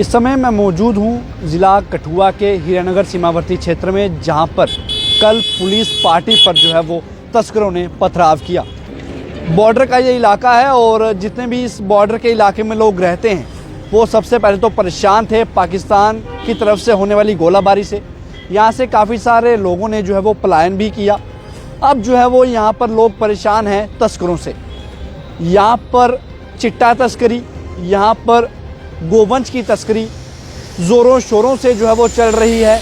इस समय मैं मौजूद हूँ ज़िला कठुआ के हीरानगर सीमावर्ती क्षेत्र में, जहाँ पर कल पुलिस पार्टी पर जो है वो तस्करों ने पथराव किया। बॉर्डर का ये इलाका है और जितने भी इस बॉर्डर के इलाके में लोग रहते हैं वो सबसे पहले तो परेशान थे पाकिस्तान की तरफ से होने वाली गोलाबारी से। यहाँ से काफ़ी सारे लोगों ने जो है वो पलायन भी किया। अब जो है वो यहाँ पर लोग परेशान हैं तस्करों से। यहाँ पर चिट्टा तस्करी, यहाँ पर गोवंश की तस्करी ज़ोरों शोरों से जो है वो चल रही है।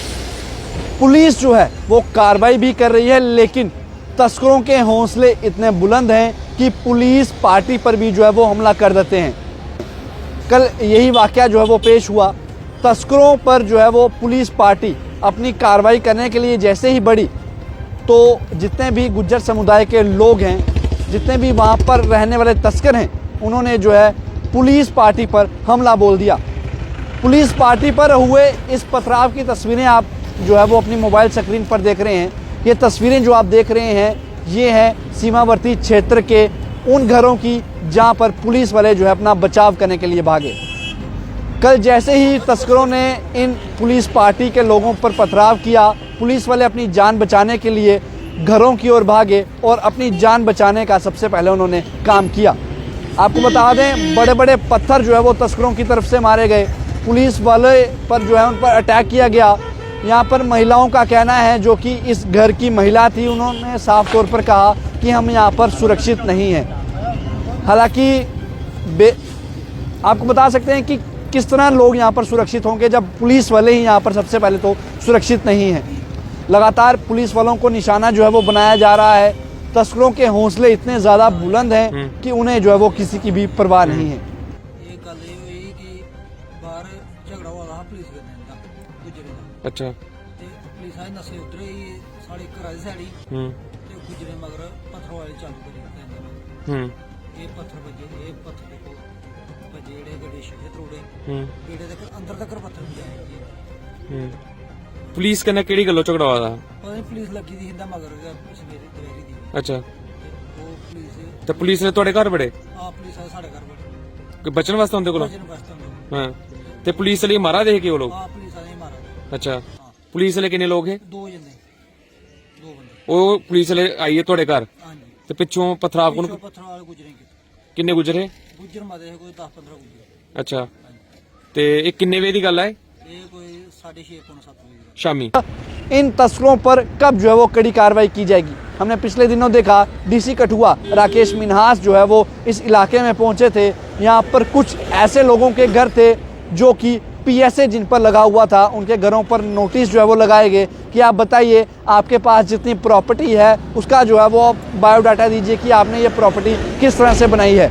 पुलिस जो है वो कार्रवाई भी कर रही है, लेकिन तस्करों के हौसले इतने बुलंद हैं कि पुलिस पार्टी पर भी जो है वो हमला कर देते हैं। कल यही वाक़या जो है वो पेश हुआ। तस्करों पर जो है वो पुलिस पार्टी अपनी कार्रवाई करने के लिए जैसे ही बढ़ी तो जितने भी गुज्जर समुदाय के लोग हैं, जितने भी वहाँ पर रहने वाले तस्कर हैं, उन्होंने जो है पुलिस पार्टी पर हमला बोल दिया। पुलिस पार्टी पर हुए इस पथराव की तस्वीरें आप जो है वो अपनी मोबाइल स्क्रीन पर देख रहे हैं। ये तस्वीरें जो आप देख रहे हैं ये हैं सीमावर्ती क्षेत्र के उन घरों की जहां पर पुलिस वाले जो है अपना बचाव करने के लिए भागे। कल जैसे ही तस्करों ने इन पुलिस पार्टी के लोगों पर पथराव किया, पुलिस वाले अपनी जान बचाने के लिए घरों की ओर भागे और अपनी जान बचाने का सबसे पहले उन्होंने काम किया। आपको बता दें, बड़े बड़े पत्थर जो है वो तस्करों की तरफ से मारे गए। पुलिस वाले पर जो है उन पर अटैक किया गया। यहाँ पर महिलाओं का कहना है, जो कि इस घर की महिला थी, उन्होंने साफ तौर पर कहा कि हम यहाँ पर सुरक्षित नहीं हैं। हालांकि आपको बता सकते हैं कि किस तरह लोग यहाँ पर सुरक्षित होंगे जब पुलिस वाले ही यहाँ पर सबसे पहले तो सुरक्षित नहीं हैं। लगातार पुलिस वालों को निशाना जो है वो बनाया जा रहा है। तस्करों के हौसले इतने ज़्यादा बुलंद हैं कि उन्हें जो है वो किसी की भी परवाह नहीं है। ये गल ये हुई कि बाहर झगड़ा हुआ था पुलिस का गुजरे का। अच्छा ते पुलिस आए नशे उतरे ही साढ़े घर दी साड़ी ते गुजरे मगर पत्थर वाले चालू करी ये पत्थर बजे, ये पत्थर देखो बजे जेड़े गड्डे शीशे तोड़े गेड़े तक अंदर तक पत्थर भी आए। पुलिस कन्नै केड़ी गल्लों झगड़ा होआ था? पता नहीं पुलिस लगी थी हिंदा मगर सवेरे दवेरी दी। अच्छा वो पुलिस ते पुलिस ने तुहाडे घर बड़े? हां पुलिस आए साढ़े घर बड़े कोई बचन वास्ते उनदे कोल? बचन वास्ते हां ते पुलिस वाले मारा दे के वो लोग? हां पुलिस आए मारा। अच्छा पुलिस वाले किन्ने लोग है? दो जने, दो बंदे। वो पुलिस वाले आई है तुहाडे घर हां जी ते पिछों पथराव कोन पत्थर वाले गुजरे किन्ने गुजरे? गुजर मारे है कोई 10-15 गुजरे। अच्छा ते ये किन्ने बजे दी गल है? ये कोई 6:30-7 बजे शामी। इन तस्करों पर कब जो है वो कड़ी कार्रवाई की जाएगी? हमने पिछले दिनों देखा डीसी कठुआ राकेश मिन्हास जो है वो इस इलाके में पहुंचे थे। यहाँ पर कुछ ऐसे लोगों के घर थे जो कि पीएसए जिन पर लगा हुआ था, उनके घरों पर नोटिस जो है वो लगाए गए कि आप बताइए आपके पास जितनी प्रॉपर्टी है उसका जो है वो बायोडाटा दीजिए कि आपने ये प्रॉपर्टी किस तरह से बनाई है।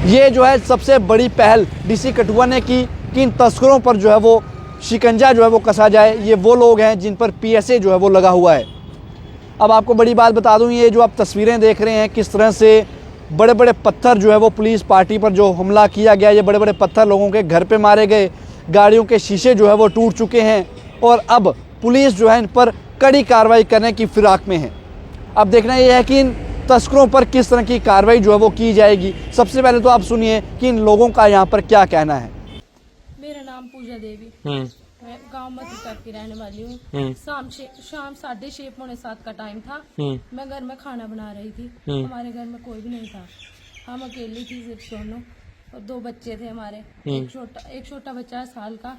ये जो है सबसे बड़ी पहल डीसी कठुआ ने की कि इन तस्करों पर जो है वो शिकंजा जो है वो कसा जाए। ये वो लोग हैं जिन पर पीएसए जो है वो लगा हुआ है। अब आपको बड़ी बात बता दूं, ये जो आप तस्वीरें देख रहे हैं किस तरह से बड़े बड़े पत्थर जो है वो पुलिस पार्टी पर जो हमला किया गया, ये बड़े बड़े पत्थर लोगों के घर पे मारे गए। गाड़ियों के शीशे जो है वो टूट चुके हैं और अब पुलिस जो है इन पर कड़ी कार्रवाई करने की फिराक में है। अब देखना ये है कि इन तस्करों पर किस तरह की कार्रवाई जो है वो की जाएगी। सबसे पहले तो आप सुनिए कि इन लोगों का यहाँ पर क्या कहना है। मेरा नाम पूजा देवी, मैं गांव मधुकर की रहने वाली हूँ। शाम 6:30-7 का टाइम था। मैं घर में खाना बना रही थी। हमारे घर में कोई भी नहीं था, हम अकेली थी सिर्फ दोनों, और 2 बच्चे थे हमारे। एक छोटा बच्चा है साल का,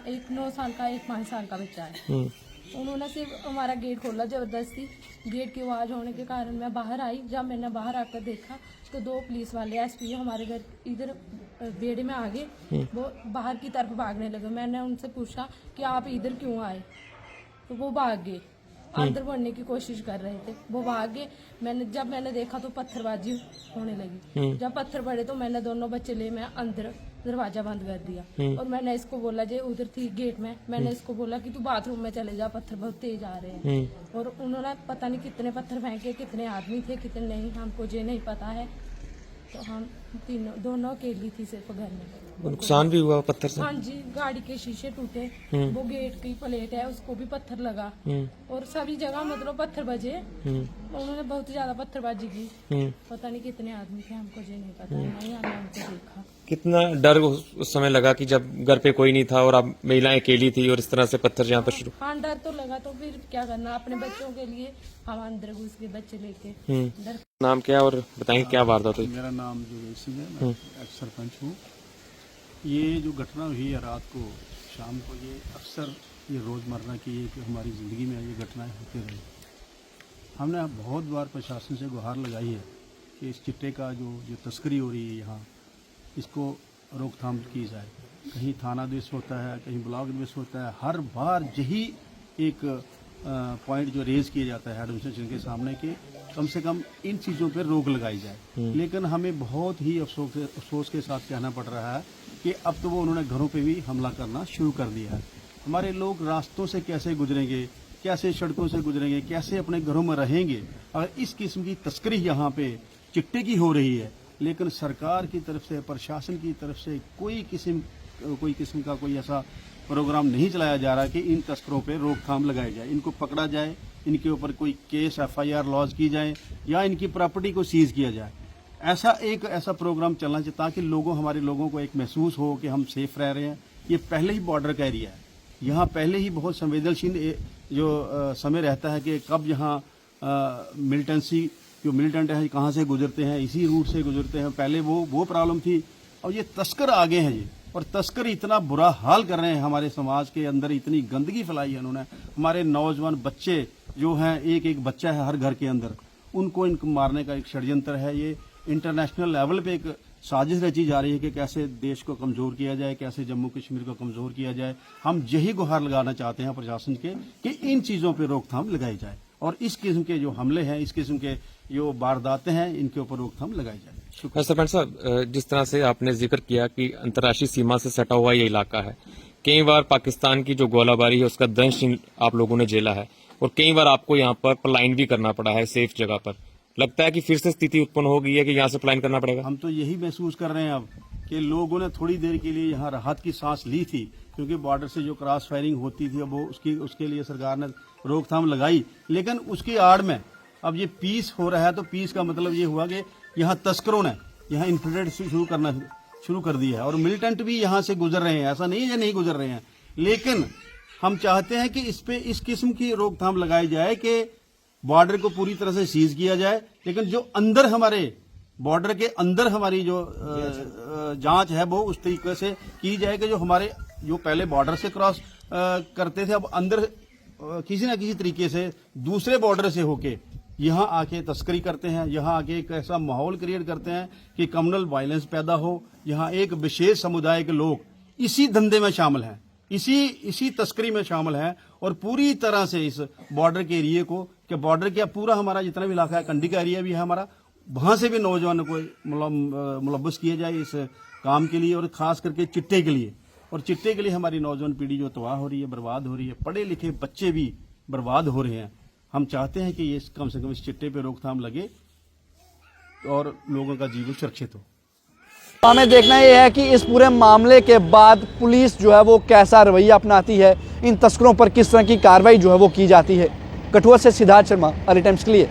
एक 9 साल का, एक 5 साल का बच्चा है। उन्होंने सिर्फ हमारा गेट खोला जबरदस्ती। गेट की आवाज होने के कारण मैं बाहर आई। जब मैंने बाहर आकर देखा तो 2 पुलिस वाले एसपी हमारे घर इधर बेड़े में आ गए। वो बाहर की तरफ भागने लगे। मैंने उनसे पूछा कि आप इधर क्यों आए, तो वो भाग गए। अंदर बढ़ने की कोशिश कर रहे थे, वो भाग गए। जब मैंने देखा तो पत्थरबाजी होने लगी। जब पत्थर पड़े तो मैंने दोनों बच्चे ले मैं अंदर दरवाजा बंद कर दिया और मैंने इसको बोला, जो उधर थी गेट में, मैंने इसको बोला कि तू बाथरूम में चले जा, पत्थर बहुत तेज आ रहे हैं। और उन्होंने पता नहीं कितने पत्थर फेंके, कितने आदमी थे कितने नहीं, हमको ये नहीं पता है। तो हम दोनों अकेली थी सिर्फ घर में। नुकसान भी हुआ पत्थर से? हाँ जी, गाड़ी के शीशे टूटे, वो गेट की प्लेट है उसको भी पत्थर लगा, और सभी जगह मतलब पत्थर बजे। उन्होंने बहुत ज्यादा पत्थरबाजी की। पता नहीं कितने आदमी थे, हमको ये नहीं पता, नहीं हमने उनको देखा। कितना डर उस समय लगा कि जब घर पे कोई नहीं था और आप महिलाएं अकेली थी और इस तरह से पत्थर यहाँ पर शुरू? हाँ, डर तो लगा, तो फिर क्या करना, अपने बच्चों के लिए हम अंदर घुस के बच्चे लेके डर। नाम क्या है और बताएंगे क्या वारदात हुई? मेरा नाम जोगेश सिंह है, मैं एक्स सरपंच हूँ। ये जो घटना हुई है रात को शाम को, ये अक्सर ये रोज़मर्रा की हमारी ज़िंदगी में ये घटनाएं होती रही। हमने बहुत बार प्रशासन से गुहार लगाई है कि इस चिट्टे का जो तस्करी हो रही है यहाँ, इसको रोकथाम की जाए। कहीं थाना दिवस होता है, कहीं ब्लॉक दिवस होता है, हर बार यही एक पॉइंट जो रेज किया जाता है एडमिनिस्ट्रेशन के सामने कि कम से कम इन चीज़ों पर रोक लगाई जाए। लेकिन हमें बहुत ही अफसोस के साथ कहना पड़ रहा है कि अब तो वो उन्होंने घरों पे भी हमला करना शुरू कर दिया है। हमारे लोग रास्तों से कैसे गुजरेंगे, कैसे सड़कों से गुजरेंगे, कैसे अपने घरों में रहेंगे अगर इस किस्म की तस्करी यहाँ पे चिट्टे की हो रही है। लेकिन सरकार की तरफ से, प्रशासन की तरफ से कोई किस्म का कोई ऐसा प्रोग्राम नहीं चलाया जा रहा कि इन तस्करों पे रोकथाम लगाई जाए, इनको पकड़ा जाए, इनके ऊपर कोई केस FIR लॉन्च की जाए या इनकी प्रॉपर्टी को सीज किया जाए। ऐसा प्रोग्राम चलना चाहिए ताकि हमारे लोगों को एक महसूस हो कि हम सेफ रह रहे हैं। ये पहले ही बॉर्डर का एरिया है, यहाँ पहले ही बहुत संवेदनशील जो समय रहता है कि कब यहाँ मिलिटेंट है कहाँ से गुजरते हैं, इसी रूट से गुजरते हैं। पहले वो प्रॉब्लम थी। और ये तस्कर आगे हैं ये, और तस्कर इतना बुरा हाल कर रहे हैं हमारे समाज के अंदर, इतनी गंदगी फैलाई है उन्होंने। हमारे नौजवान बच्चे जो हैं, एक बच्चा है हर घर के अंदर, इनको मारने का एक षड्यंत्र है। ये इंटरनेशनल लेवल पे एक साजिश रची जा रही है कि कैसे देश को कमजोर किया जाए, कैसे जम्मू कश्मीर को कमजोर किया जाए। हम यही गुहार लगाना चाहते हैं प्रशासन के कि इन चीजों पर रोकथाम लगाई जाए और इस किस्म के जो हमले हैं, इस किस्म के जो वारदातें हैं, इनके ऊपर रोकथाम लगाई जाए। सरपंच साहब, जिस तरह से आपने जिक्र किया कि अंतर्राष्ट्रीय सीमा से सटा हुआ ये इलाका है, कई बार पाकिस्तान की जो गोलाबारी है उसका दंश आप लोगों ने झेला है और कई बार आपको यहाँ पर पलायन भी करना पड़ा है सेफ जगह पर। लगता है कि फिर से स्थिति उत्पन्न हो गई है कि यहाँ से पलायन करना पड़ेगा? हम तो यही महसूस कर रहे हैं अब कि लोगों ने थोड़ी देर के लिए यहाँ राहत की सांस ली थी, क्योंकि बॉर्डर से जो क्रॉस फायरिंग होती थी वो उसके लिए सरकार ने रोकथाम लगाई। लेकिन उसकी आड़ में अब ये पीस हो रहा है, तो पीस का मतलब ये हुआ कि यहाँ तस्करों ने यहाँ इन्फिल्ट्रेट शुरू कर दिया है और मिलिटेंट भी यहाँ से गुजर रहे हैं। ऐसा नहीं है नहीं गुजर रहे हैं, लेकिन हम चाहते हैं कि इस किस्म की रोकथाम लगाई जाए कि बॉर्डर को पूरी तरह से सीज किया जाए। लेकिन जो अंदर हमारे बॉर्डर के अंदर हमारी जो जांच है वो उस तरीके से की जाए कि जो पहले बॉर्डर से क्रॉस करते थे, अब अंदर किसी न किसी तरीके से दूसरे बॉर्डर से होके यहाँ आके तस्करी करते हैं, यहाँ आके एक ऐसा माहौल क्रिएट करते हैं कि कम्युनल वायलेंस पैदा हो। यहाँ एक विशेष समुदाय के लोग इसी धंधे में शामिल हैं, इसी तस्करी में शामिल हैं और पूरी तरह से इस बॉर्डर के एरिए को, कि बॉर्डर का पूरा हमारा जितना भी इलाका है, कंडी का एरिया भी है हमारा, वहां से भी नौजवानों को मुलव्वस किया जाए इस काम के लिए और खास करके चिट्टे के लिए। और चिट्टे के लिए हमारी नौजवान पीढ़ी जो तबाह हो रही है, बर्बाद हो रही है, पढ़े लिखे बच्चे भी बर्बाद हो रहे हैं। हम चाहते हैं कि ये कम से कम इस चिट्टे पे रोकथाम लगे और लोगों का जीवन सुरक्षित हो। हमें देखना ये है कि इस पूरे मामले के बाद पुलिस जो है वो कैसा रवैया अपनाती है, इन तस्करों पर किस तरह की कार्रवाई जो है वो की जाती है। कठुआ से सिद्धार्थ शर्मा, अर्ली टाइम्स के लिए।